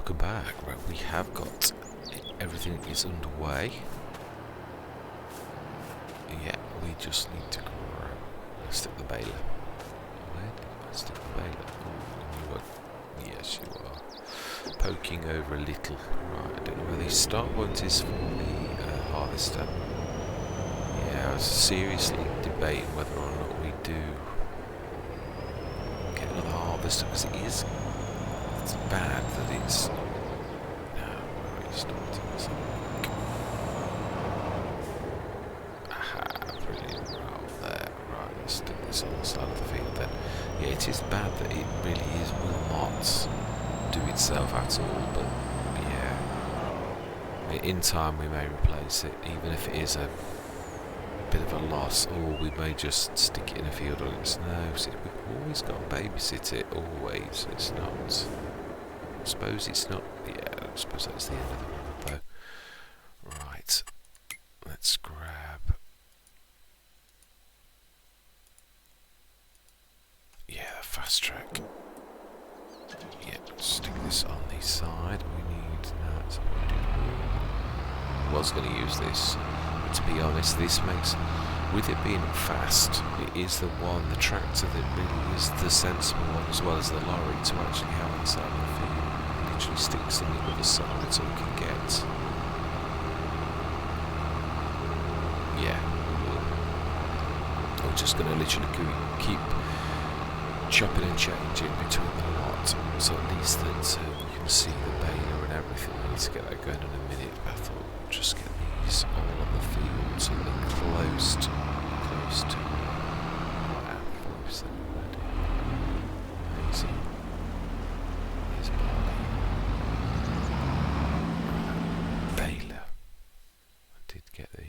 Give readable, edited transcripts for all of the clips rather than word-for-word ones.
welcome back. Right, we have got everything is underway. Yeah, we just need to stick the baler. Where did I stick the baler? Oh, you are, yes, you are poking over a little. Right, I don't know where the start point is for the harvester. Yeah, I was seriously debating whether or not we do get another harvester, because it's bad that it's... No, where are you starting? Aha, brilliant. Right there. Right, let's stick this on the side of the field then. Yeah, it is bad that it really will not do itself at all, but yeah. In time we may replace it, even if it is a bit of a loss, or we may just stick it in a field on its nose. We've always got to babysit it, always. It's not... I suppose it's not... Yeah, I suppose that's the end of the world though. Right, let's grab... Yeah, fast track. Yeah, stick this on the side. We need... No, that's what we did. I was going to use this, but to be honest, this makes... With it being fast, it is the tractor that really is the sensible one, as well as the lorry, to actually have inside the field. Literally sticks on the other side so we can get... Yeah. We're just going to literally keep chopping and changing between the lot, so at least that you can see the baler and everything. I need to get that going in a minute, but I thought we'll just get these all on the field so they're close to... Wow, close already. Amazing. Here's baler. I did get the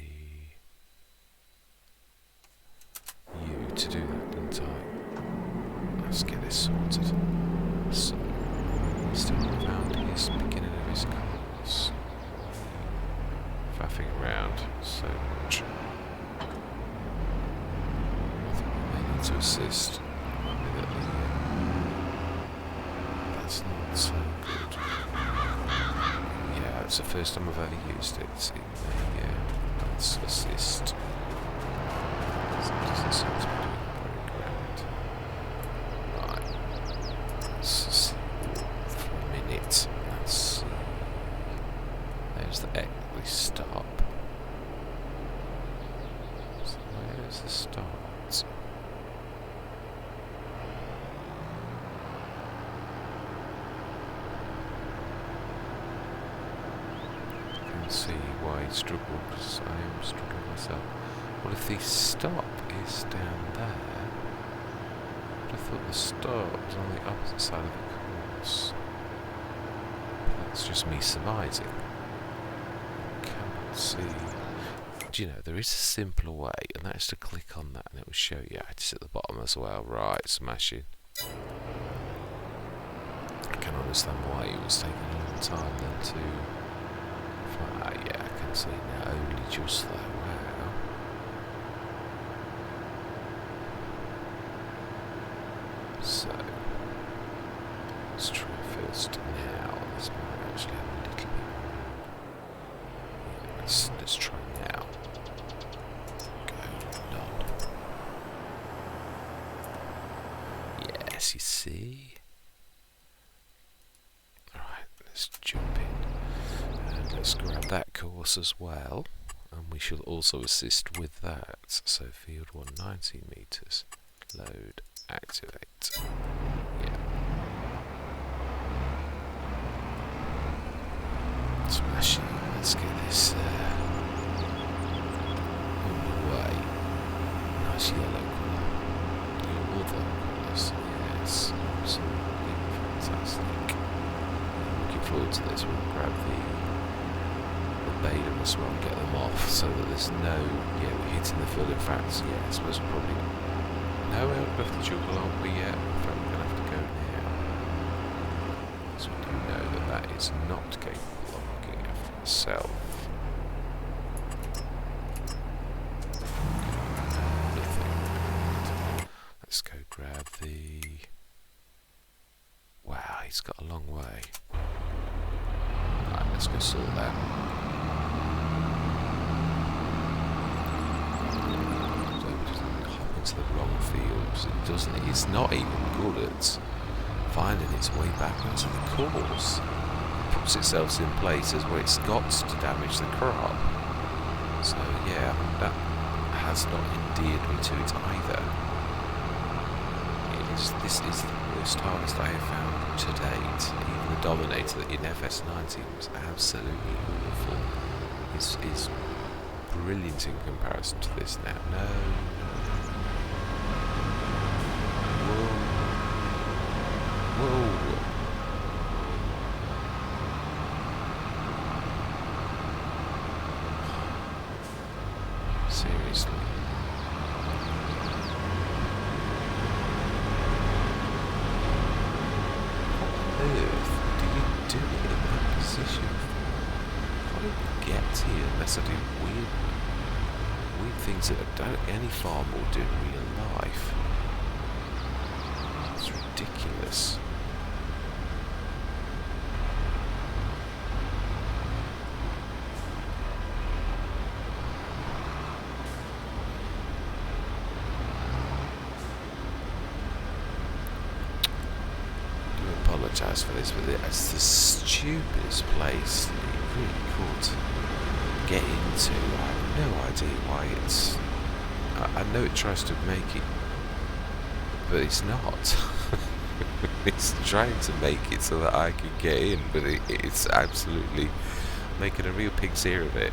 U to do that, didn't I? Let's get this sorted. So, still found his beginning of his course. Faffing around so much. I think we may need to assist. That's not so good. Yeah, it's the first time I've ever used it. So let's assist. It doesn't seem to be doing very grand. Right. Let's just for a minute. Let's see. There's the stop. So where's the start? I can see why he struggled, because I am struggling myself. Well, if the stop is down there, I thought the start was on the opposite side of the course. That's just me surmising. See, do you know, there is a simpler way, and that is to click on that and it will show you it's at the bottom as well. Right, smashing. I can understand why it was taking a long time then to... yeah, I can see now, only just that. Wow. So, let's try first now. This might actually have a little bit... Let's try now. Go, none. Yes, you see. Alright, let's jump in. And let's grab that course as well. And we shall also assist with that. So field 1, 19 meters. Load, activate. Yeah. Smashing. Let's get this underway. Nice yellow colour. Your other colours, yes, absolutely fantastic. Looking forward to this. We'll grab the baler as well and get them off so that there's no, we're hitting the field. In fact, I suppose we're probably... No, we'll have to juggle, aren't we? Yeah, in fact, we're going to have to go now. So we do know that is not capable of looking after itself. Let's go grab the... Wow, he's got a long way. let's go sort that. Hop into the wrong fields. It doesn't. It's not even good at finding its way back onto the course. It puts itself in places where it's got to damage the crop. So yeah, that has not endeared me to it either. This is the worst harvest I have found to date. Even the Dominator in FS19 was absolutely awful. Is brilliant in comparison to this now. No. Whoa. Whoa. Seriously. Do it in that position. How do you get here unless I do weird things that I don't any farm will do in real life? It's ridiculous. Apologise for this, but it's the stupidest place that you really could get into. I have no idea why it's... I know it tries to make it, but it's not. It's trying to make it so that I can get in, but it's absolutely making a real pig's ear of it.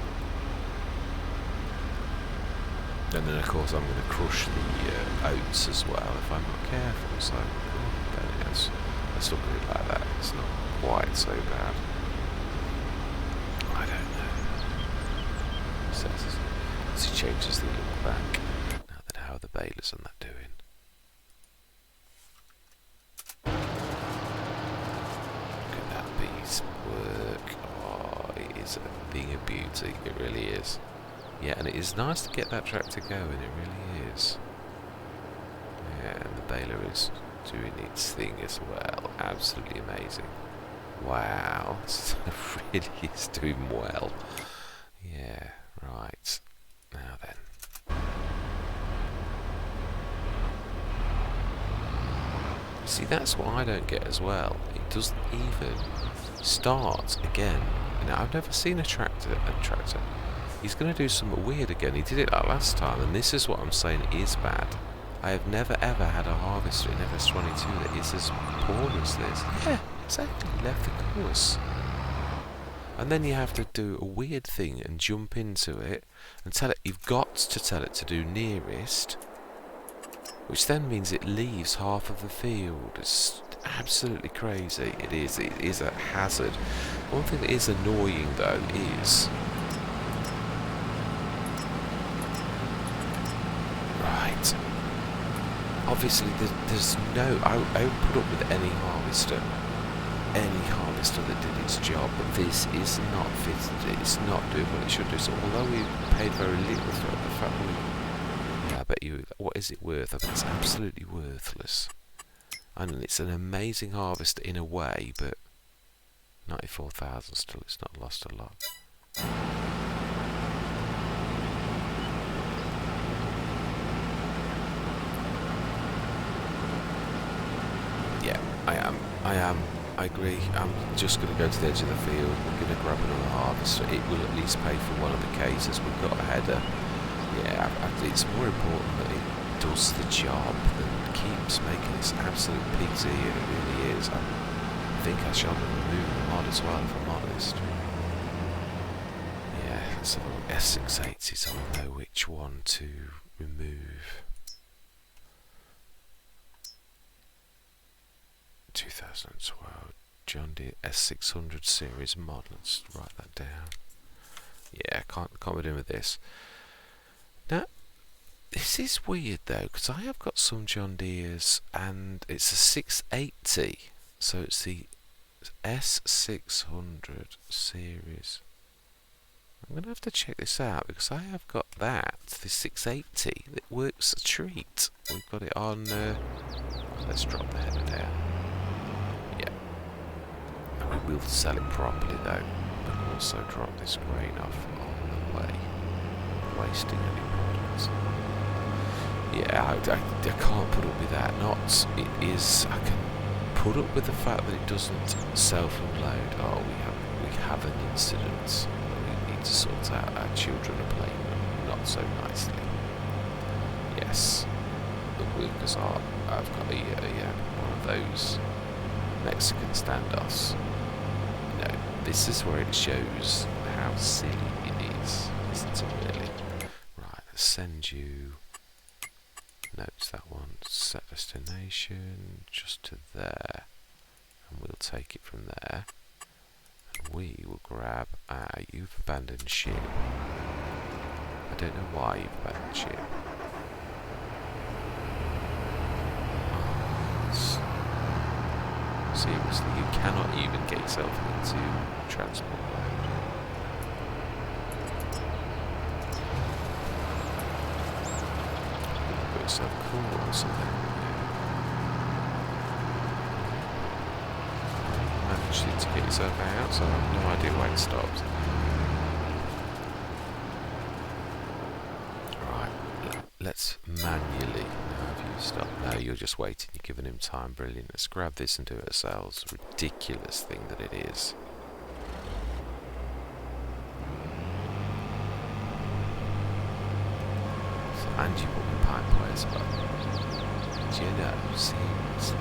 And then of course I'm going to crush the oats as well if I'm not careful, so yes. Let's look at it like that. It's not quite so bad. I don't know. So as he changes the look back. Now then, how are the balers on that doing? Look at that bee's work. Oh, it is being a beauty. It really is. Yeah, and it is nice to get that tractor going. It really is. Yeah, and the baler is doing its thing as well. Absolutely amazing. Wow. It really is doing well. Yeah, right. Now then. See, that's what I don't get as well. It doesn't even start again. Now, I've never seen a tractor. He's going to do something weird again. He did it that last time, and this is what I'm saying is bad. I have never ever had a harvester in FS22 that is as poor as this. Yeah, exactly. Left the course. And then you have to do a weird thing and jump into it and tell it, you've got to tell it to do nearest, which then means it leaves half of the field. It's absolutely crazy. It is a hazard. One thing that is annoying though is... Right. Obviously, there's no... I would put up with any harvester that did its job, but this is not fitted. It's not doing what it should do. So although we paid very little for it, the fact we... Yeah, I bet you... What is it worth? I think it's absolutely worthless. I mean, it's an amazing harvester in a way, but 94,000 still, it's not lost a lot. Yeah, I agree. I'm just going to go to the edge of the field. We're going to grab another harvester. It will at least pay for one of the cases. We've got a header. Yeah, it's more important that it does the job than keeps making this absolute pig's ear. It really is. I think I shall remove the mod as well, if I'm honest. Yeah, so S680, so I know which one to remove. 2012 John Deere S600 series mod. Let's write that down. Yeah, can't be doing with this. Now, this is weird though, because I have got some John Deeres, and it's a 680, so it's the S600 series. I'm going to have to check this out, because I have got that, the 680, that works a treat. We've got it on, let's drop the header down. Yeah. And we will sell it properly though, but also drop this grain off on the way, wasting any products. Yeah, I can't put up with that. I can put up with the fact that it doesn't self-unload. Oh, we have an incident. We need to sort out. Our children are playing not so nicely. Yes, the workers are. I've got one of those Mexican standoffs. No, this is where it shows how silly it is, isn't it really? Right, let's send you. Notes that one. Set destination just to there, and we'll take it from there. And we will grab. You've abandoned ship. I don't know why you've abandoned ship. Seriously, you cannot even get yourself into transport mode. Put yourself cool or something. You managed to get yourself out, so I have no idea why it stopped. Right, let's manually. Stop. No, you're just waiting. You're giving him time. Brilliant. Let's grab this and do it ourselves. Ridiculous thing that it is. And you put the pipe away as well. Do you know? Seriously.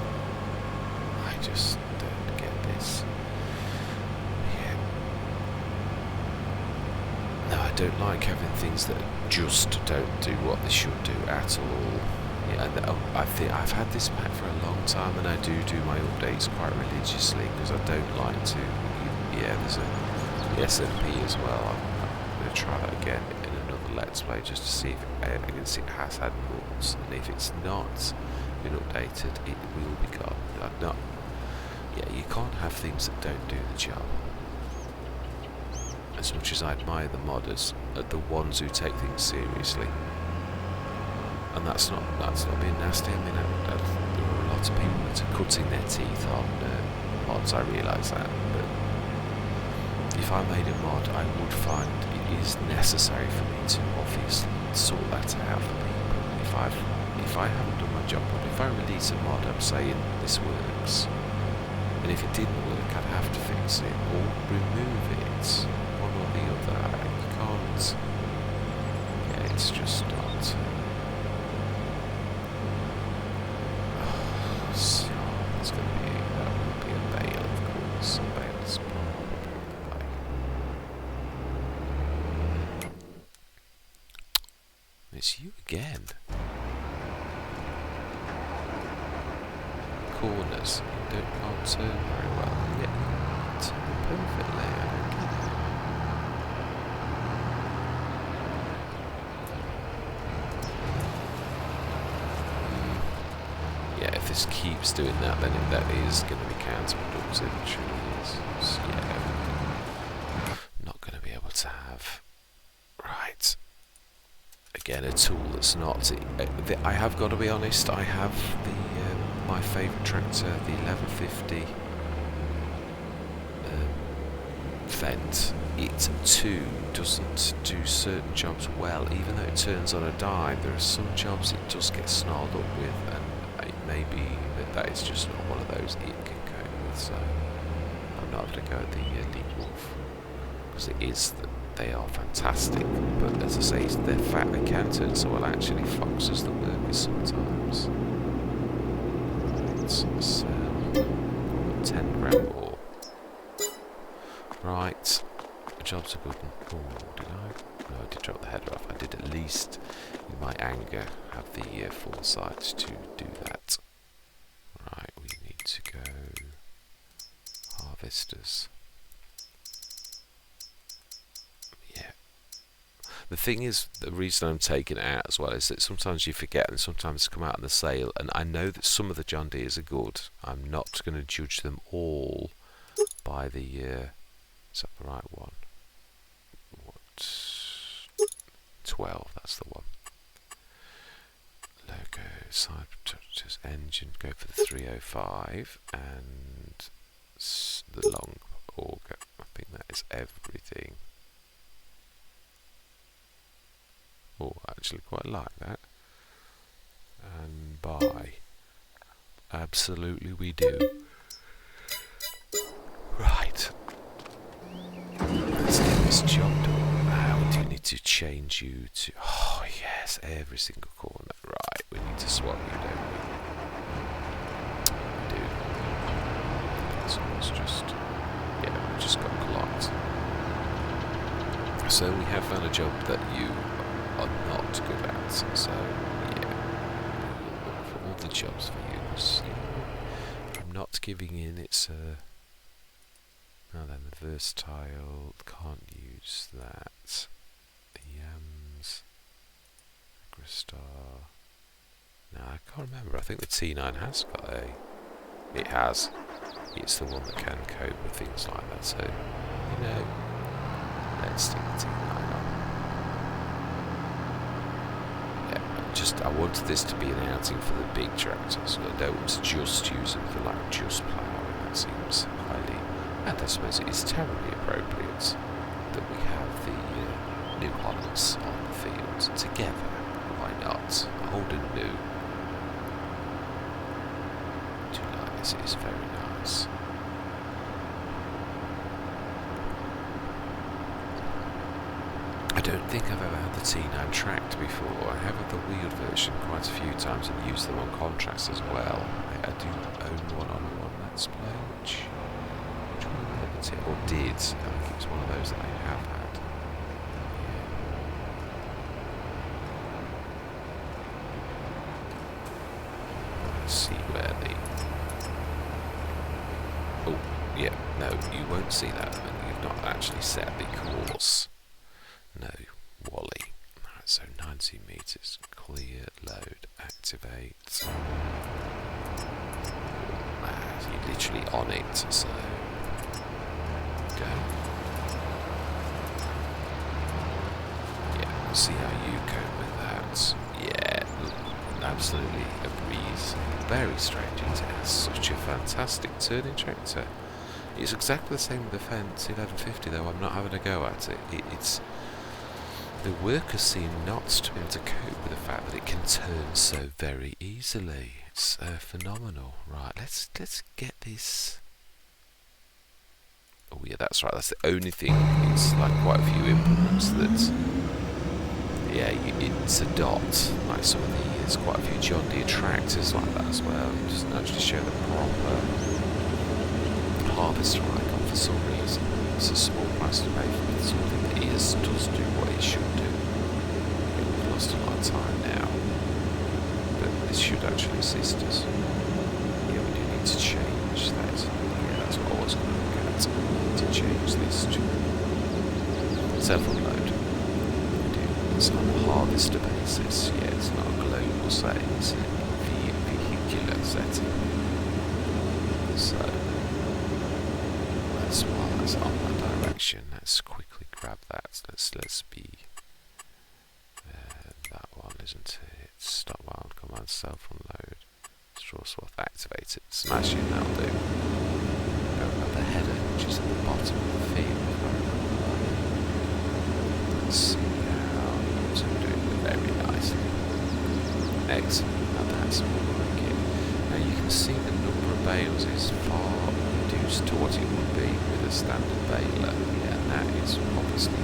I just don't get this. Yeah. No, I don't like having things that just don't do what they should do at all. Yeah, I think I've had this pack for a long time, and I do my updates quite religiously because I don't like to. Yeah, there's the SMP as well. I'm going to try that again in another Let's Play just to see if it has had bugs, and if it's not been updated, it will be gone. Yeah, you can't have things that don't do the job. As much as I admire the modders, the ones who take things seriously. And that's not being nasty. I mean, there are a lot of people that are cutting their teeth on mods. I realise that, but if I made a mod, I would find it is necessary for me to obviously sort that out for people. If I haven't done my job, but if I release a mod, I'm saying this works, and if it didn't work, I'd have to fix it or remove it, one or the other. You can't. Yeah, it's just not. It's going to be, that will be a bale, of course. A bale's probably like. It's you again. Corners. You can't turn very well. Yeah, you turn perfectly. I don't get it. Yeah, if this keeps doing that, then that is going to be counterproductive. It truly is. So, yeah, not going to be able to have. Right. Again, a tool that's not. I have got to be honest. I have my favourite tractor, the 1150 Fendt. It too doesn't do certain jobs well, even though it turns on a dime. There are some jobs it does get snarled up with, and maybe that is just not one of those it can cope with. So I'm not going to go at the Lead Wolf because it is that they are fantastic, but as I say, they're fat and can turn so well. Actually, foxes the workers sometimes. So 10 grand more. Right, the job's a good one. Oh, did I? No, I did drop the header off. I did at least, in my anger, have the foresight to do that. Right, we need to go harvesters. Yeah. The thing is, the reason I'm taking it out as well is that sometimes you forget and sometimes come out in the sale, and I know that some of the John Deeres are good. I'm not going to judge them all by the is that the right one? What? 12, that's the one. Logo, side protectors, engine, go for the 305, and the long auger. I think that is everything. everything. Oh, I actually quite like that. And buy. Absolutely we do. Right. Let's get this job done. Now we do need to change you to... Oh yes, every single corner. Right, we need to swap you, don't we? We do. So it's just... Yeah, we just got clocked. So we have found a job that you are not good at. So yeah, we'll look for all the jobs for you. So, I'm not giving in. It's now then, the versatile, can't use that. The yams, Agristar. No, I can't remember. I think the T9 has got a. It has. It's the one that can cope with things like that. So, you know, let's stick the T9 on. Yeah, I wanted this to be an outing for the big tractors. I don't want to just use them for like just ploughing. That seems highly. And I suppose it is terribly appropriate that we have the New Hollands on the field together. Why not? Old and new. Do you like this? It is very nice. I don't think I've ever had the T9 tracked before. I have had the wheeled version quite a few times and used them on contracts as well. I do own one on one Let's Play, which or did. I think it was one of those that I have had. Yeah. Let's see where the... Oh, yeah, no, you won't see that when you've not actually set the course. No, Wally. Right, so 90 meters, clear, load, activate. You're literally on it, so... Yeah, we'll see how you cope with that. Yeah, absolutely a breeze. Very strange. It has such a fantastic turning tractor. It's exactly the same with the Fence 1150, though I'm not having a go at it. It's the workers seem not to be able to cope with the fact that it can turn so very easily. It's phenomenal. Right, let's get this. Oh yeah, that's right, that's the only thing. It's like quite a few implements that, yeah, it's a dot. Like some of there's quite a few John Deere tractors like that as well. It doesn't actually show the proper harvester icon for some reason. It's a small price to pay for it. Something that does do what it should do. We've lost a lot of time now. But this should actually assist us. Yeah, we do need to change that. Yeah, that's what I was going to look at. To change this to self-unload. It's on a harvester basis. Yeah, it's not a global setting, it's a vehicular setting. So that's why that's on that direction. Let's quickly grab that. Let's be that one, isn't it? Stop wild command, self-unload. Straw swath activated. Smash it, that'll do. The header, which is at the bottom of the field. Let's see how to do it very nicely. Excellent, now that's working. Now you can see the number of bales is far reduced to what it would be with a standard baler. Yeah, and that is obviously,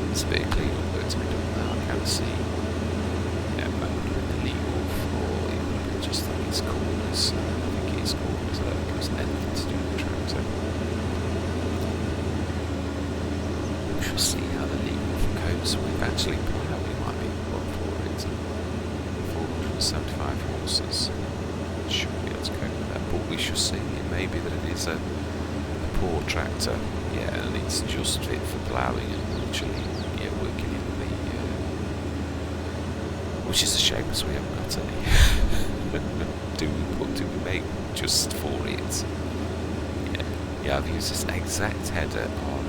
it's a bit of clean up work to be done now. I can see, yeah, that would have been the legal floor, it would have been just like its corners. I think it's corners, though, because anything to do with the tractor. We shall see how the legal copes. We've actually pointed out we might be up for it. 475 horses. Should be able to cope with that, but we shall see. It may be that it is a poor tractor, yeah, and it's just fit for ploughing and literally, yeah, working in the, which is a shame because we haven't got any. do we make just for it? Yeah, I've used this exact header on.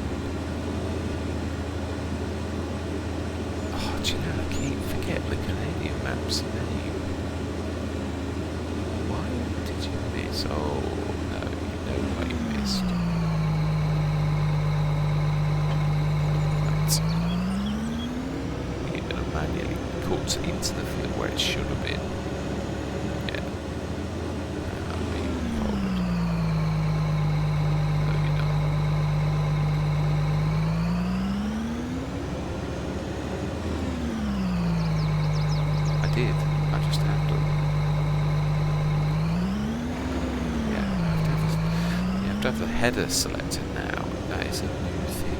Oh, do you know, I keep forgetting the Canadian map's name. Why did you miss? Oh, no, you know what you missed. out into the field where it should have been. Yeah. That'll be folded. Maybe not. I did. I just have done. Yeah, I have to have you have to have the header selected now. That is a new thing.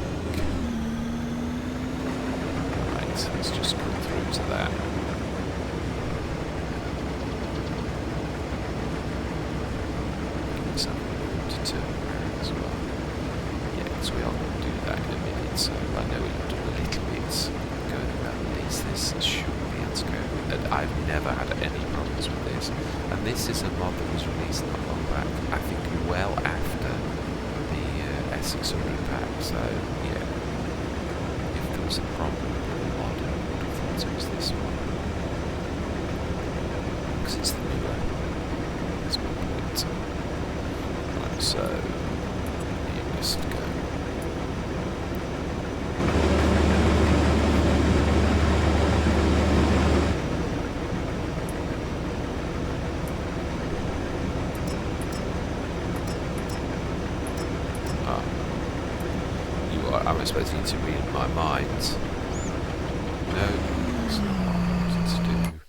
Right, let's just go through to that. Give some room to turn around as well. Yeah, because we are going to do that in a minute, so I know we've done a little bit going around these. This should be able to go. And I've never had any problems with this. And this is a mod that was released not long back, I think well after the S600 pack, so yeah. If there was a problem with the mod, I would have thought it was this one. Because it's the newer. That's my point. Right, so you just go. I'm expecting you to read my mind. No, that's not what I'm wanting to do.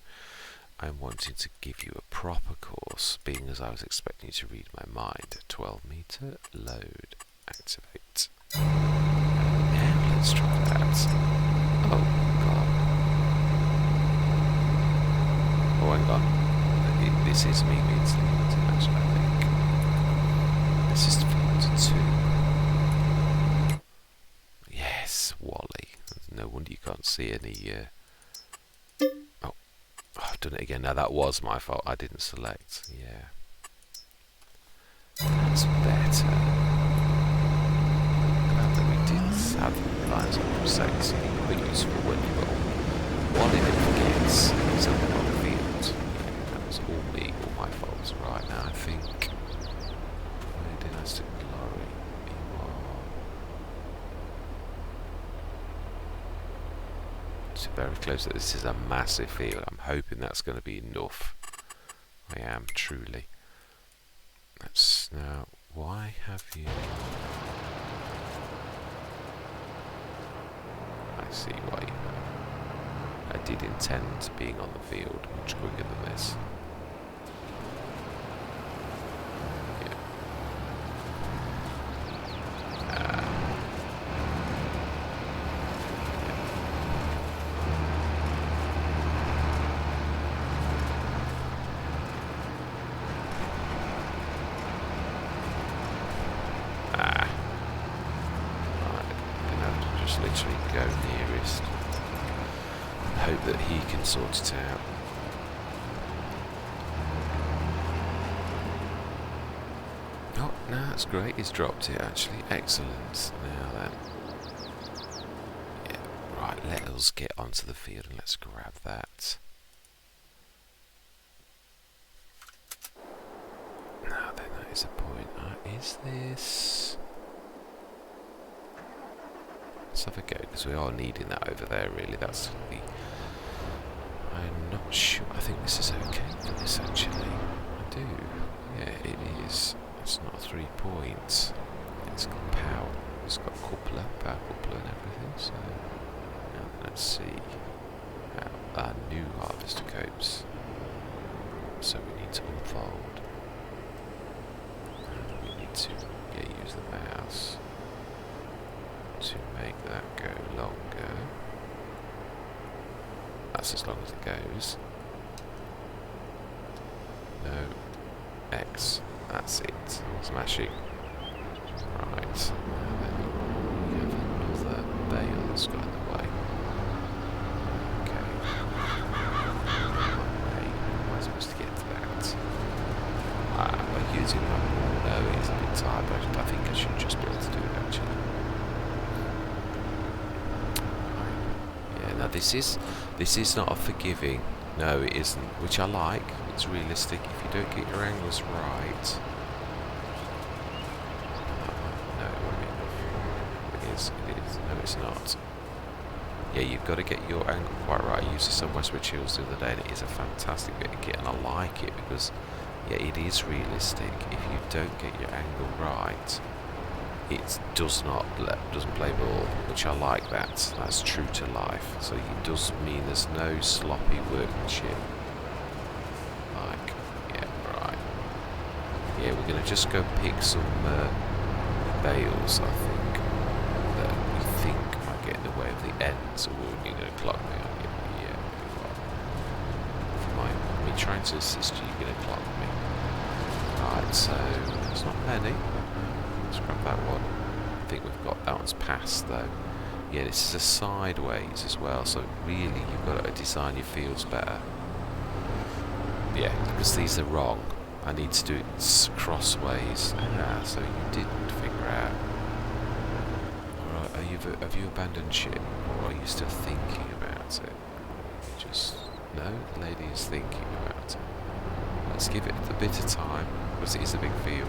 I'm wanting to give you a proper course, being as I was expecting you to read my mind. 12 meter, load, activate. Now let's try that. Oh, God. Oh, hang on. This is me being sleepy, actually, I think. This is field 2. Wally. No wonder you can't see any. Oh, I've done it again. Now that was my fault. I didn't select. Yeah, that's better. Glad that we did have the lines on for seconds. Quite useful when you've got Wally that forgets he's on the wrong field. Yeah, that was all me, all my faults. Right now, I think. Where did I stick the lorry? Very close. This is a massive field. I'm hoping that's going to be enough. I am truly. That's now. Why have you? I see why you have. I did intend being on the field much quicker than this. Literally go nearest and hope that he can sort it out. Oh, no, that's great. He's dropped it actually. Excellent. Now then. Yeah, right, let us get onto the field and let's grab that. Now then, that is a point. Is this... Let's have a go, because we are needing that over there, really. That's the... I'm not sure. I think this is okay for this, actually. I do. Yeah, it is. It's not 3 points. It's got power. It's got coupler, power coupler and everything, so... Now, let's see how our new harvester copes. So we need to unfold. And we need to use the mouse to make that go longer. That's as long as it goes. No. X. That's it. Smashing. Right. Now then, we have another bale that's got in the way. Okay. How am I supposed to get to that? By using my ball, no, it's a bit tired, but I think I should just be able to do it actually. Now this is not a forgiving. No, it isn't. Which I like. It's realistic. If you don't get your angles right. No, I mean, it is. No, it's not. Yeah, you've got to get your angle quite right. I used this on West Ridge Hills the other day, and it is a fantastic bit of kit, and I like it because, yeah, it is realistic. If you don't get your angle right, it doesn't play ball, which I like that. That's true to life. So it does mean there's no sloppy workmanship. Like, yeah, right. Yeah, we're gonna just go pick some bales, I think, that we think might get in the way of the ends. So you're gonna clock me on it. Yeah, if me trying to assist you, you're gonna clock me. Right, so there's not many. Let's grab that one. I think we've got that one's passed though. Yeah, this is a sideways as well, so really you've got to design your fields better. Yeah, because these are wrong. I need to do it crossways. Ah, so you didn't figure out. Alright, have you abandoned ship, or are you still thinking about it? Just no, the lady is thinking about it. Let's give it a bit of time, because it is a big field.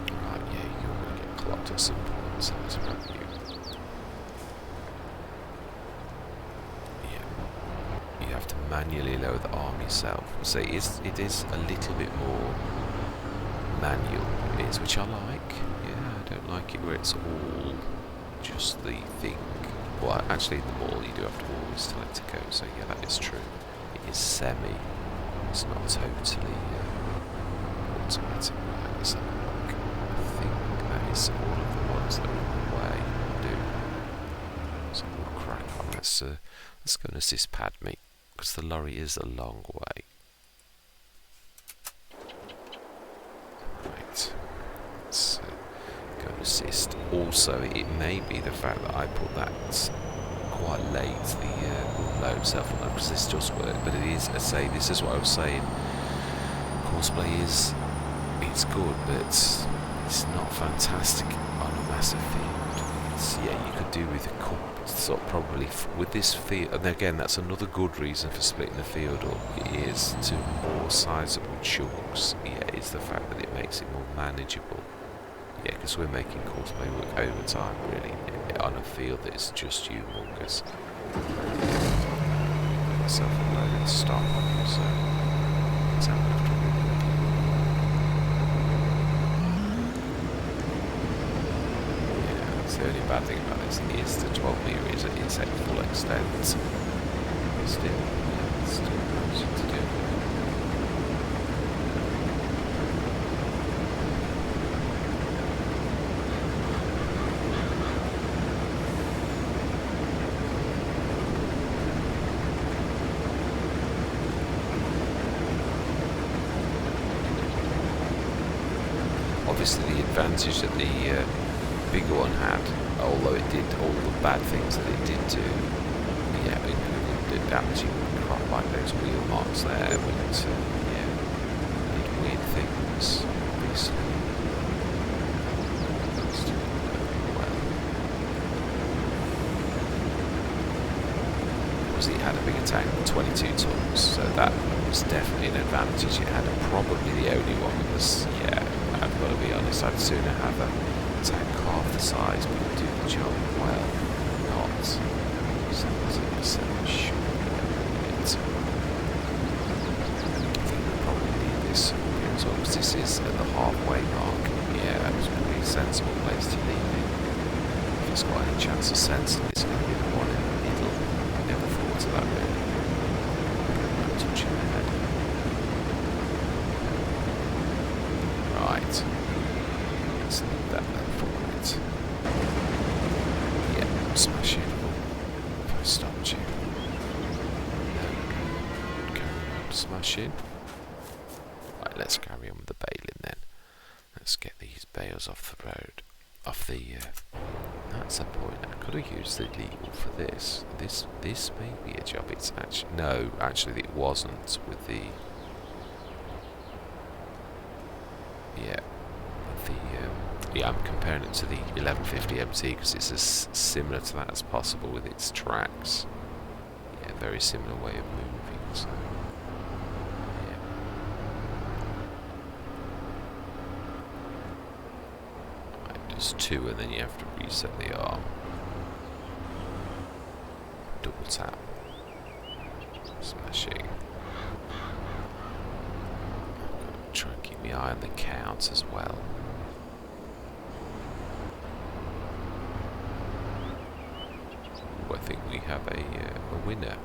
Right, yeah, you're going to get clocked at some point, so let's grab you. Yeah. You have to manually lower the arm yourself. So it is a little bit more manual, it is, which I like. Yeah, I don't like it where it's all just the thing. Well, actually, in the mall, you do have to always tell it to go, so yeah, that is true. It is semi. It's not totally automatic. Right, let's have a look. I think that is all of the ones that are in the way. I do. So we'll crack on. Let's go and assist Padme, because the lorry is a long way. Right. Let's go and assist. Also, it may be the fact that I put that quite late, the low self-unload, because this does work, but it is, I say, this is what I was saying, Courseplay it's good, but it's not fantastic on a massive field. Yeah, you could do with a couple, sort of probably, with this field, and again, that's another good reason for splitting the field up, it is to more sizable chunks. Yeah, it's the fact that it makes it more manageable. Yeah, because we're making Courseplay work overtime, really, on a field that is just humongous. Self-unloaded stock, so let's have a look. Yeah, that's the only bad thing about this is the 12 metre is at full extent. Still much to do. Obviously the advantage that the bigger one had, although it did all the bad things that it did do, yeah, including the damaging crop like those wheel marks there, but yeah, it did weird things, obviously. Well, because it had a bigger tank, 22 tons, so that was definitely an advantage it had, and probably the only one, because, yeah, I've got to be honest, I'd sooner have a tank half the size but do the job well, not 70% sure. I think we'll probably need this here as well, because this is at the halfway mark. Yeah, that was probably a sensible place to leave it. If it's got any chance of sensing, it's going to be the one in the middle. I never thought of that really. I'm touching the head. Right, let's leave that there for it. Yeah, smash it. If I stopped you. No, carry on smashing. Right, let's carry on with the baling then. Let's get these bales off the road. That's a point. I could have used the legal for this. This may be a job. It's actually, no, actually it wasn't with the. Yeah, I'm comparing it to the 1150 MT because it's as similar to that as possible with its tracks. Yeah, very similar way of moving. So, yeah. Right, It's 2 and then you have to reset the arm. Double tap. Smashing. Try and keep my eye on the counts as well. Ooh, I think we have a winner.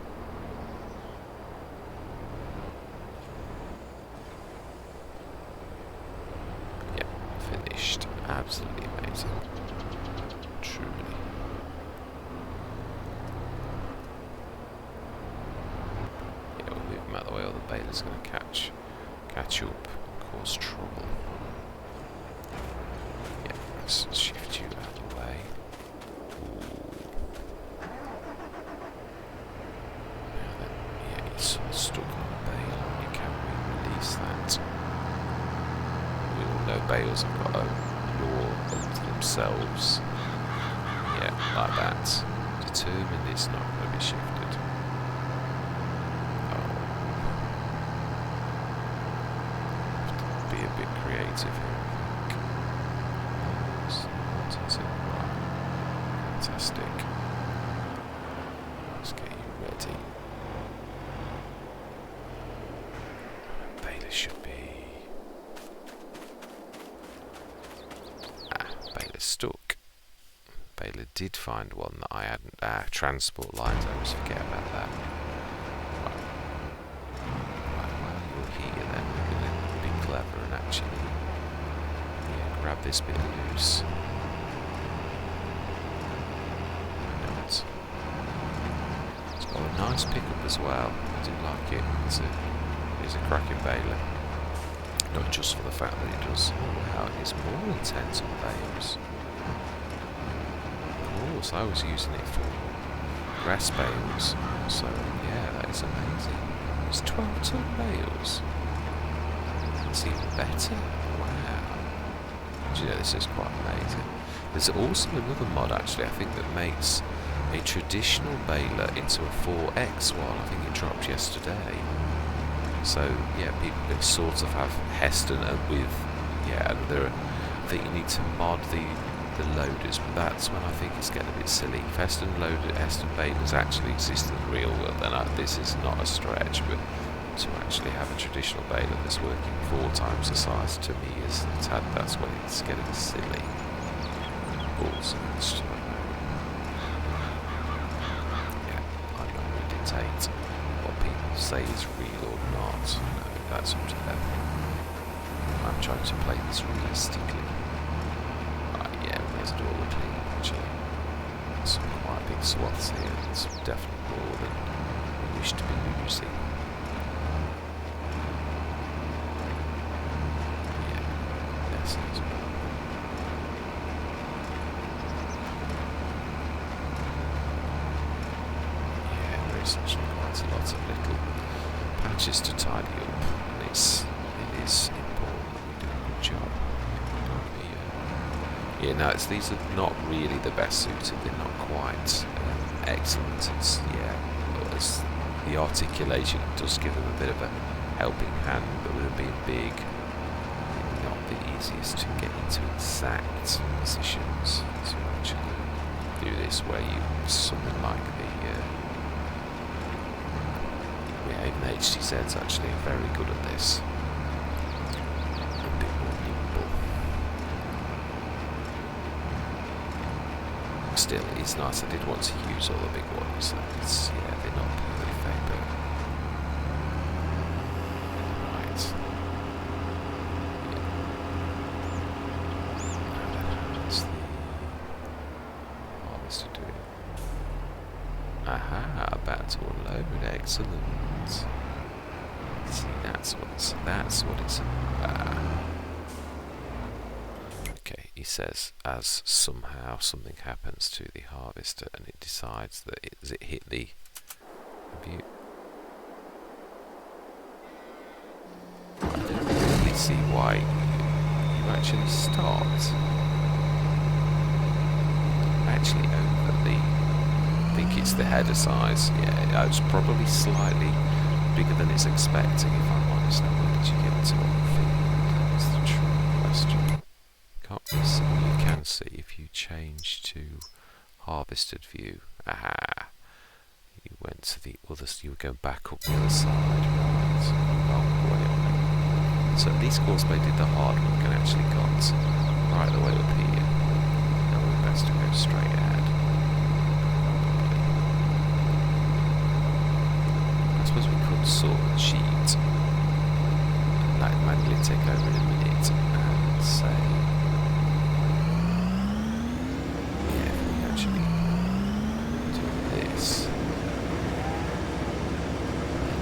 Yep, finished. Absolutely amazing. Truly. Yeah, we'll move him out of the way or the baler's going to catch up and cause trouble. Yeah, let's shift you out of the way. Now then, yeah, he's stuck on the bale. You can't release that. We all know bales have got a law unto themselves. Yeah, like that. Determined it's not going to be shifted. Be a bit creative here, I think. What is it? Right. Fantastic. Let's get you ready. Baler should be... Baler's stuck. Baler did find one that I hadn't... transport lines, I always forget about that. Right, well, you're here then. We're going to be clever and actually grab this bit loose. It's got a nice pickup as well. I do like it. It's a cracking baler. Not just for the fact that it does. Oh wow, it's more intense on bales. Of course, I was using it for grass bales. So yeah, that is amazing. It's 12-ton bales. It's even better. Wow. Do you know, this is quite amazing. There's also another mod actually, I think, that makes a traditional baler into a 4X one. I think it dropped yesterday. So yeah, people can sort of have Heston and with I think you need to mod the loaders, but that's when I think it's getting a bit silly. If Heston balers actually exist in the real world, then this is not a stretch, but to actually have a traditional baler that's working 4 times the size, to me that's when it's getting silly. Also, I'm not going to dictate what people say is real or not. No, that's up to them. I'm trying to play this realistically. Yeah, we may as well do all the cleaning actually. Some quite big swaths here. It's definitely more than we wish to be losing. Yeah, that's it. Quite a lot of little patches to tidy up, and it is important that we do a good job. These are not really the best suited. They're not quite excellent. The articulation does give them a bit of a helping hand, but with them being big, not the easiest to get into exact positions. So actually do this where you something like the even HTZ's actually very good at this. A bit more nimble. Still, it's nice. I did want to use all the big ones. They're not perfect, but right. That's the harvester doing. Aha, about to unload. Excellent. See, that's what it's about. Okay, he says as somehow something happens to the harvester and it decides that it hit the... Have you... I don't really see why you actually start. Actually over the... I think it's the header size. Yeah, it's probably slightly bigger than it's expecting, if I'm honest. Now, where did you get to on the field? That's the true question. Can't really see. You can see see if you change to harvested view. Aha! You went to the other, you were going back up the other side, right? Long way up. So at least Courseplay did the hard work and actually got right the way up here. Now we're best to go straight ahead. I suppose we could sort the sheet and let it manually take over in a minute and say, yeah, if we actually do this,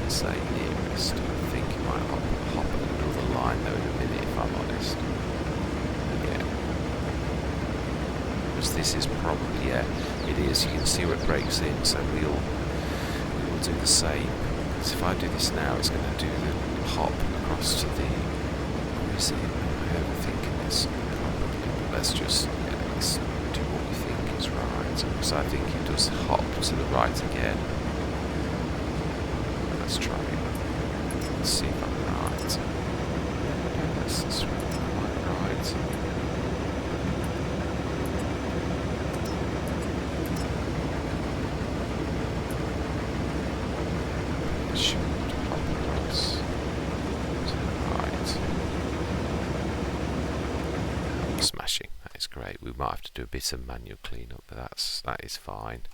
and say nearest, I think it might hop another line though in a minute if I'm honest. Yeah. Because this is probably, yeah, it is, you can see where it breaks in, so we'll do the same. Because if I do this now, it's going to do the hop across to the, where is it? I'm overthinking this. Let's just, yeah, let's do what we think is right. Because I think it does hop to the right again. Let's try it. Let's see if I'm right. Yeah, that's quite right. Should hop across to the right. Smashing. That is great. We might have to do a bit of manual cleanup, but that is fine.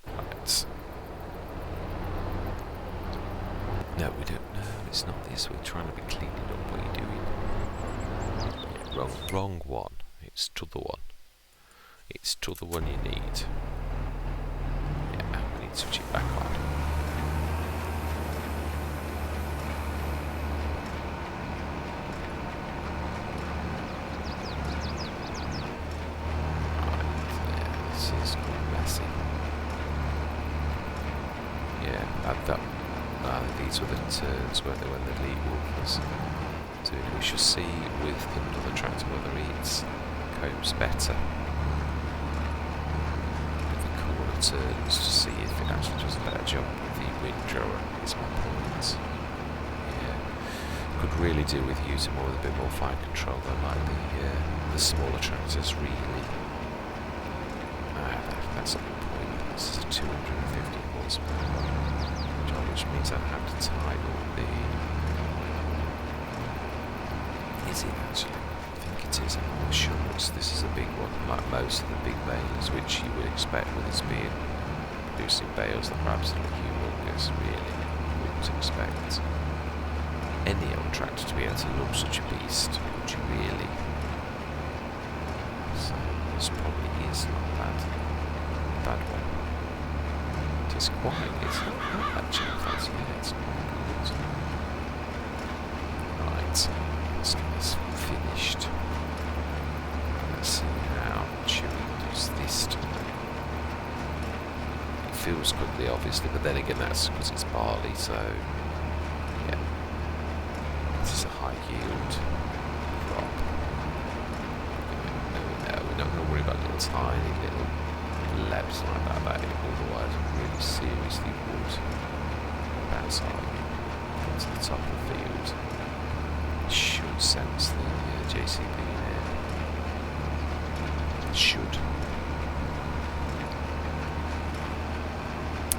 Right. No, we don't. No, it's not this. We're trying to be cleaning up. What are you doing? Yeah, wrong one. It's t'other one. It's t'other one you need. Yeah, we need to switch it back on. These were the turns, weren't they, when the lead wolf was doing. We shall see with another tractor whether it copes better with the corner turns to see if it actually does a better job with the windrower, is my point. Yeah. Could really do with using more with a bit more fine control though, like the smaller tractors really. That's a good point. This is 250 horsepower. Which means I'd have to tie all the... Is it actually? I think it is. I'm not sure. This is a big one, like most of the big balers, which you would expect with us being producing bales that are absolutely humongous, really. You wouldn't expect any old tractor to be able to load such a beast, would you really? So this probably is not bad one. It's not bad actually, yeah, it's quite good. Right, let's get this finished. Let's see how Chewy does this time. It feels quickly obviously, but then again that's because it's barley, so yeah. This is a high yield crop. No, we're not going to worry about little tiny little labs like that, otherwise really seriously would bounce out to the top of the field. It should sense the JCB there. It should.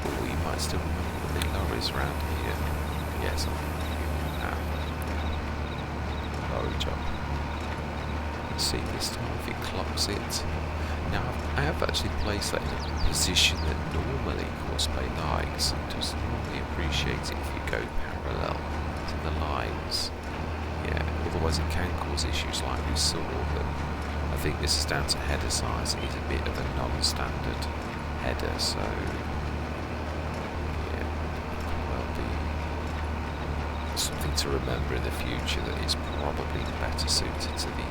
Oh, you might still remember the big lorries around here. Yes, lorry job. Let's see this time if it clocks it. Now, I have actually placed that in a position that normally Courseplay likes and does normally appreciate it if you go parallel to the lines. Yeah, otherwise it can cause issues like we saw, but I think this is down to header size. It is a bit of a non-standard header, so yeah, could well be something to remember in the future that is probably better suited to the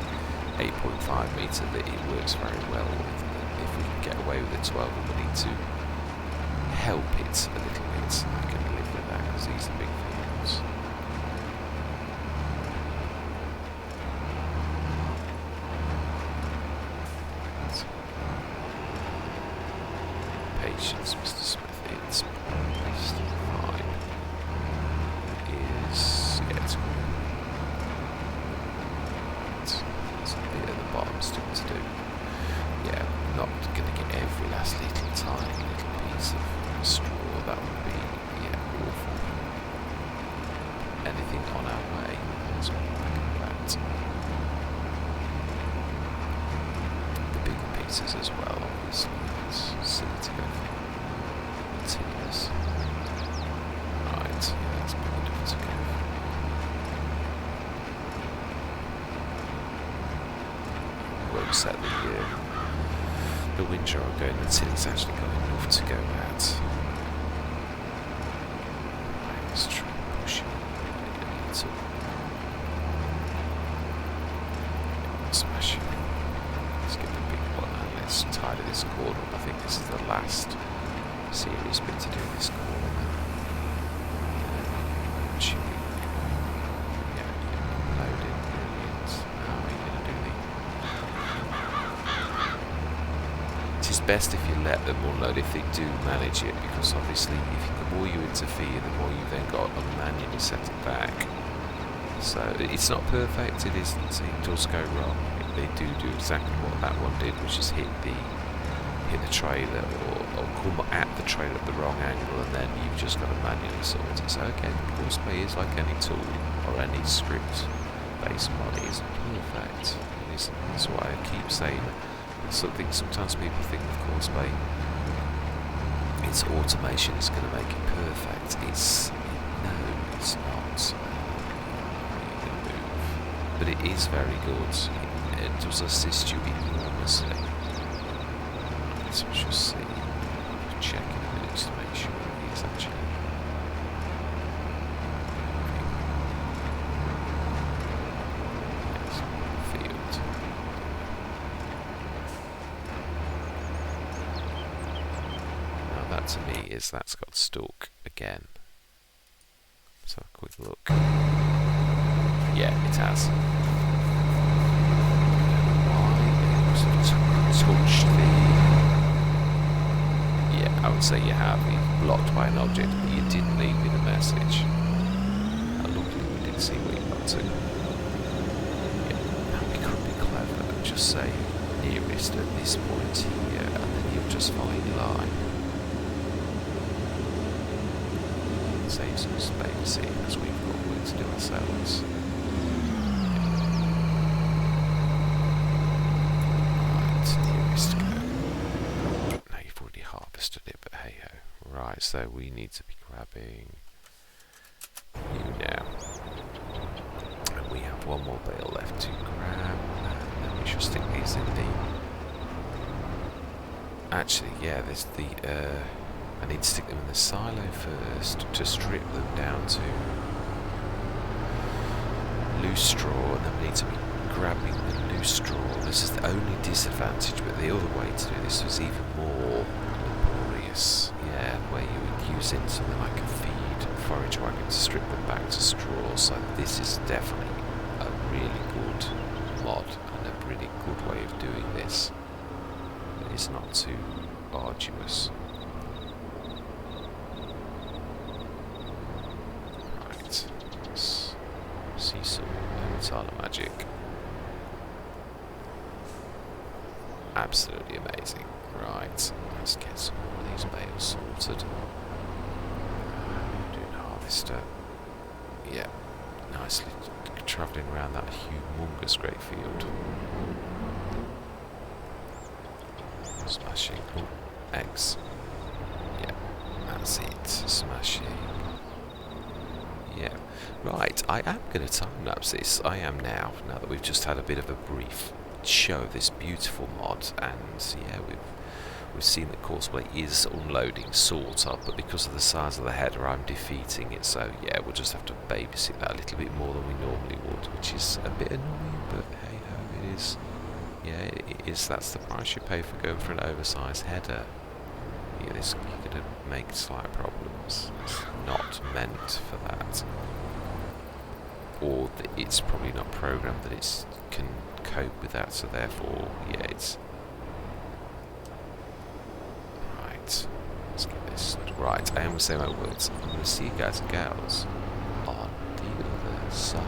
8.5 metre that it works very well with. If we can get away with the 12 and we need to help it a little bit, I can live with that because these are big fields. Patience, Mr. Smith, it's almost fine. It is, yeah, it's good. There's a bit at the bottom still to do. meters as well, obviously. It's silly to go for continuous. Right, yeah, that's big enough to go. Won't set the windshield I'm going until it's actually got enough to go at. Let's try and push it a little. Smash it. Let's get the big one and let's tidy this corner up. I think this is the last serious bit to do this corner. Loading. Brilliant. How are you going to do it is best if you let them unload if they do manage it, because obviously the more you interfere, the more you then got to manually set it back. So it's not perfect, it isn't, it does go wrong. They do exactly what that one did, which is hit the trailer or come at the trailer at the wrong angle, and then you've just got to manually sort it. So again, Courseplay is like any tool or any script based mod, it isn't perfect. That's why I keep saying sometimes people think of Courseplay, its automation is going to make it perfect. It's not. But it is very good. It does assist you enormously. So we shall see. Check in a minute to make sure it is actually. Field. Now that to me is that's got stuck again. Let's have a quick look. Yeah, it has. Touched the... Yeah, I would say you have. You've blocked by an object, but you didn't leave me the message. Luckily we did see where you got to. Yeah, now we could be clever and just say nearest at this point here, and then you'll just find line. Save some space here, because we've got work to do ourselves. Right, so we need to be grabbing you now. And we have one more bale left to grab, and then we should stick these in the... Actually, yeah, there's the... I need to stick them in the silo first to strip them down to loose straw, and then we need to be grabbing the loose straw. This is the only disadvantage, but the other way to do this was even more laborious. Yeah, where you would use it something like a feed forage wagon to strip them back to straw. So this is definitely a really good mod and a really good way of doing this. It's not too arduous. Right, let's see some Omatana magic. Absolutely amazing. Right, let's get some more of these bales sorted. Doing harvester. Yeah, nicely travelling around that humongous great field. Smashing. Oh, eggs. Yeah, that's it. Smashing. Yeah. Right, I am going to time-lapse this. I am now that we've just had a bit of a brief show of this beautiful mod, and yeah, we've seen that Courseplay is unloading sort of, but because of the size of the header I'm defeating it, so yeah, we'll just have to babysit that a little bit more than we normally would, which is a bit annoying, but hey ho, it is. Yeah, it is. That's the price you pay for going for an oversized header. Yeah, this you're going to make slight problems. It's not meant for that, or it's probably not programmed that it can cope with that. So therefore, yeah, it's right. Let's get this right. I almost say my words. I'm going to see you guys and gals on the other side.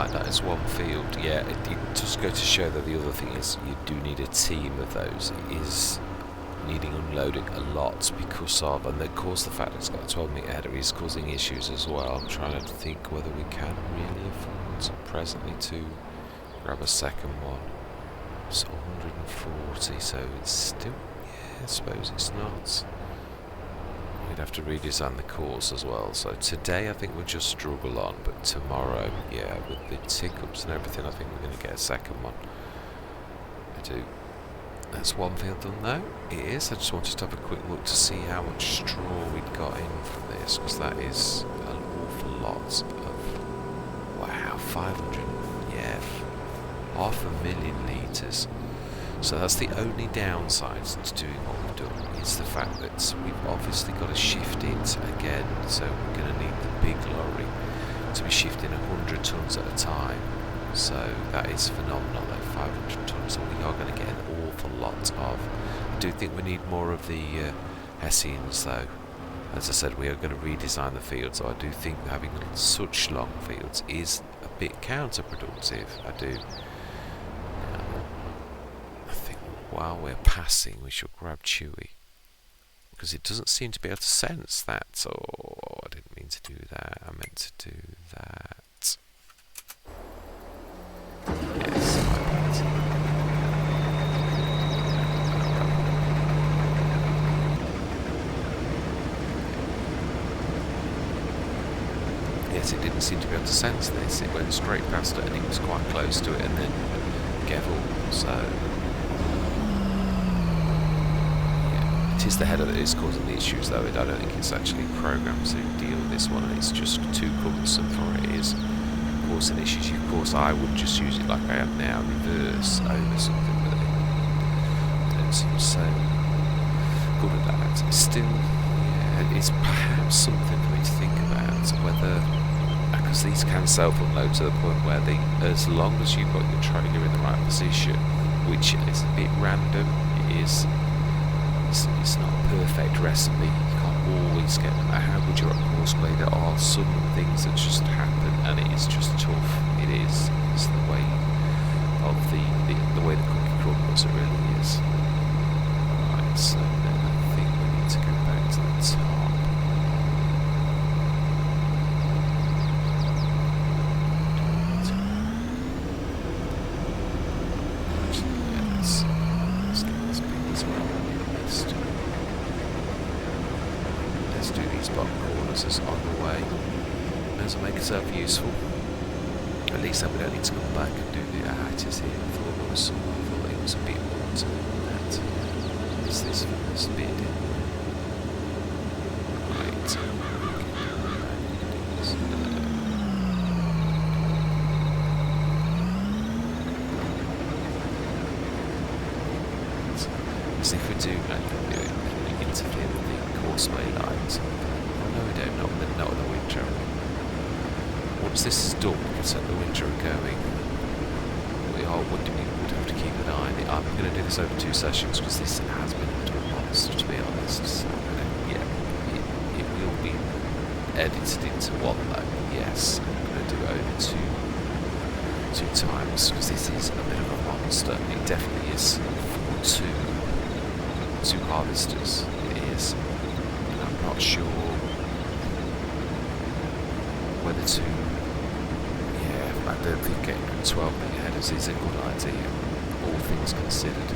like that as one field. Yeah, it just go to show that the other thing is you do need a team of those. It is needing unloading a lot because of, and of course the fact that it's got a 12-metre header is causing issues as well. I'm trying to think whether we can really afford presently to grab a second one. It's 140, so it's still, yeah, I suppose it's not. We'd have to redesign the course as well. So today I think we'll just struggle on, but tomorrow, yeah, with the tick-ups and everything, I think we're going to get a second one. I do. That's one field done now. It is. I just wanted to have a quick look to see how much straw we'd got in from this, because that is an awful lot of, wow, 500, yeah, 500,000 litres. So that's the only downside to doing what we've done, is the fact that we've obviously got to shift it again. So we're going to need the big lorry to be shifting 100 tonnes at a time. So that is phenomenal, though, 500 tonnes, and we are going to get an awful lot of. I do think we need more of the Hessians, though. As I said, we are going to redesign the field, so I do think having such long fields is a bit counterproductive. I do. I think while we're passing, we should grab Chewy, because it doesn't seem to be able to sense that. Oh, I didn't mean to do that. I meant to do that. Yes, my bad. Yes, it didn't seem to be able to sense this. It went straight past it and it was quite close to it and then gave up. So, yeah, it is the header that is causing the issues, though. I don't think it's actually programmed to deal with this one, and it's just too cumbersome for it is causing issues. Of course, I would just use it like I am now, reverse over something, but it don't seem so good at that. It's still, yeah, it's perhaps something for me to think about, whether, because these can self-unload to the point where they, as long as you've got your trailer in the right position, which is a bit random, it's not a perfect recipe. You can't always get, no matter how good you're at horseplay, there are some things that just happen, and it is just tough. It is. It's the way of the way the cookie crumbles. It really is. Right. So then I think we need to go back to the top. Actually, yeah, let's get this big as well. Let's do these bottom corners as on the way. May as well make itself useful. At least then we don't need to come back and do the hatches here. I thought there was some, I thought it was a bit more to that. Is this first bit? Right. So if we do interfere with the causeway lines, oh no we don't, not with the winter. Once this is done, we can set the winter going. We would have to keep an eye on it. I'm going to do this over 2 sessions because this has been a bit of a monster, to be honest. So, yeah, it will be edited into one though. Yes, I'm going to do it over two times because this is a bit of a monster. It definitely is for two harvesters. It is. And I'm not sure whether to. Yeah, I don't think getting 12-metre headers is a good idea, all things considered.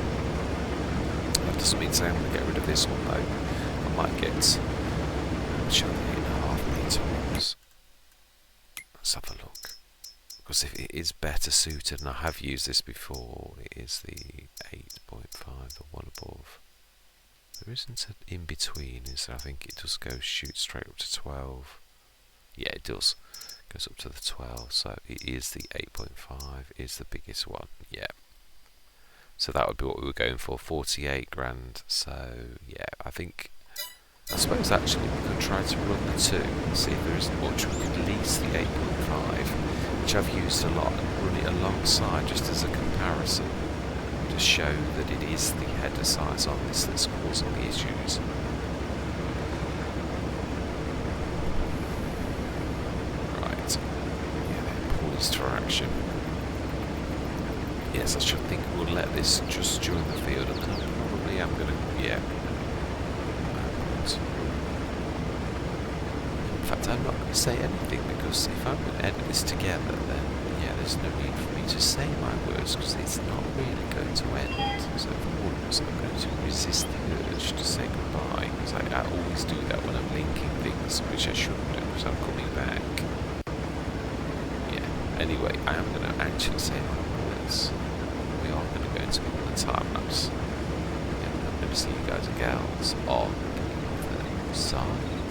That doesn't mean to say I'm going to get rid of this one though. I might get. Show the 8.5-metre ones. Let's have a look. Because if it is better suited, and I have used this before, it is the 8.5, the one above. There isn't an in between, is there? I think it does go shoot straight up to 12. Yeah, it does. Goes up to the 12, so it is the 8.5 is the biggest one. Yeah. So that would be what we were going for, 48 grand. So yeah, I suppose actually we could try to run the 2 and see if there isn't much. We could lease the 8.5, which I've used a lot, and run it alongside just as a comparison to show that it is the header size on this that's causing the issues. Right. Yeah, they're poorly poised for action. Yes, I should think we'll let this just join the field, and then I probably am going to, yeah. In fact, I'm not going to say anything, because if I'm going to edit this together, then, yeah, there's no need for me to say my words, because it's not really going to end. So for once, I'm going to resist the urge to say goodbye, because I always do that when I'm linking things, which I shouldn't do, because I'm coming back. Yeah, anyway, I am going to actually say my words. We are going to go into another time lapse. Yeah, I'm going to see you guys and gals on the other side.